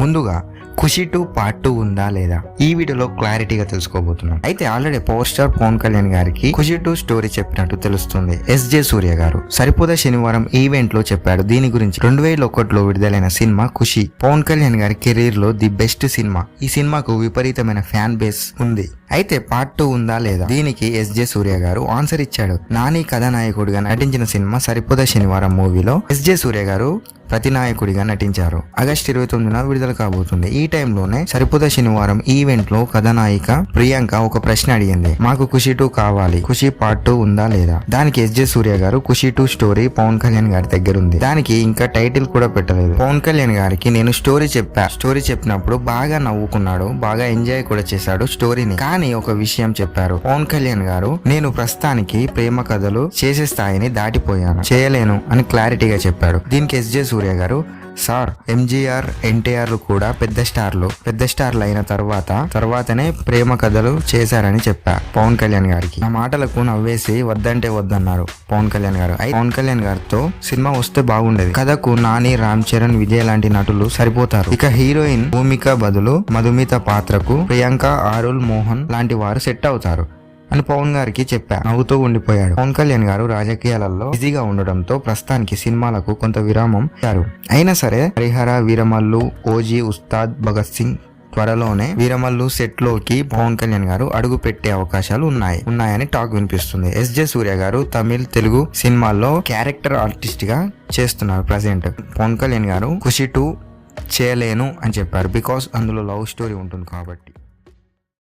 ముందుగా ఖుషి 2 పార్ట్ 2 ఉందా లేదా ఈ వీడియోలో క్లారిటీగా తెలుసుకోబోతున్నాం. అయితే already power star Pawan Kalyan గారికి ఖుషి 2 స్టోరీ చెప్పినట్టు తెలుస్తుంది. ఎస్జే సూర్య గారు సరిపోదా శనివారం ఈవెంట్ లో చెప్పాడు. దీని గురించి 2001లో విడుదలైన సినిమా ఖుషి పవన్ కళ్యాణ్ గారి కెరీర్ లో ది బెస్ట్ సినిమా. ఈ సినిమాకు విపరీతమైన ఫ్యాన్ బేస్ ఉంది. అయితే పార్ట్ 2 ఉందా లేదా దీనికి ఎస్జే సూర్య గారు ఆన్సర్ ఇచ్చాడు. నాని కథానాయకుడిగా నటించిన సినిమా సరిపోదా శనివారం మూవీలో ఎస్జే సూర్య గారు ప్రతినాయకుడిగా నటించారు. ఆగస్టు 29న విడుదల కాబోతుంది. ఈ టైంలోనే సరిపోదా శనివారం ఈవెంట్ లో కథానాయిక ప్రియాంక ఒక ప్రశ్న అడిగింది, మాకు ఖుషి 2 కావాలి, ఖుషి పార్ట్ 2 ఉందా లేదా? దానికి ఎస్జే సూర్య గారు ఖుషి 2 స్టోరీ పవన్ కళ్యాణ్ గారి దగ్గర ఉంది, దానికి ఇంకా టైటిల్ కూడా పెట్టలేదు. పవన్ కళ్యాణ్ గారికి నేను స్టోరీ చెప్పినప్పుడు బాగా నవ్వుకున్నాడు, బాగా ఎంజాయ్ కూడా చేశాడు స్టోరీని. కానీ ఒక విషయం చెప్పారు పవన్ కళ్యాణ్ గారు, నేను ప్రస్తుతానికి ప్రేమ కథలు చేసే స్థాయిని దాటిపోయాను, చేయలేను అని క్లారిటీగా చెప్పాడు. దీనికి ఎస్జే సూర్య గారు, సార్ ఎంజీఆర్ ఎన్టీఆర్ కూడా పెద్ద స్టార్లు అయిన తర్వాతనే ప్రేమ కథలు చేశారని చెప్పా పవన్ కళ్యాణ్ గారికి. ఆ మాటలకు నవ్వేసి వద్దంటే వద్దన్నారు పవన్ కళ్యాణ్ గారు. పవన్ కళ్యాణ్ గారితో సినిమా వస్తే బాగుండేది. కథకు నాని, రామ్ చరణ్, విజయ్ లాంటి నటులు సరిపోతారు. ఇక హీరోయిన్ భూమిక బదులు మధుమిత పాత్రకు ప్రియాంక, ఆరుల్ మోహన్ లాంటి వారు సెట్ అవుతారు అని పవన్ గారికి చెప్పా. నవ్వుతూ ఉండిపోయాడు. పవన్ కళ్యాణ్ గారు రాజకీయాలలో బిజీగా ఉండడంతో ప్రస్తుతానికి సినిమాలకు కొంత విరామం ఇచ్చారు. అయినా సరే హరిహర, వీరమల్లు, ఓజీ, ఉస్తాద్ భగత్ సింగ్ త్వరలోనే వీరమల్లు సెట్ లోకి పవన్ కళ్యాణ్ గారు అడుగు పెట్టే అవకాశాలు ఉన్నాయని టాక్ వినిపిస్తుంది. ఎస్జే సూర్య గారు తమిళ్, తెలుగు సినిమాల్లో క్యారెక్టర్ ఆర్టిస్ట్ గా చేస్తున్నారు ప్రజెంట్. పవన్ కళ్యాణ్ గారు ఖుషి 2 చేయలేను అని చెప్పారు. బికాస్ అందులో లవ్ స్టోరీ ఉంటుంది కాబట్టి.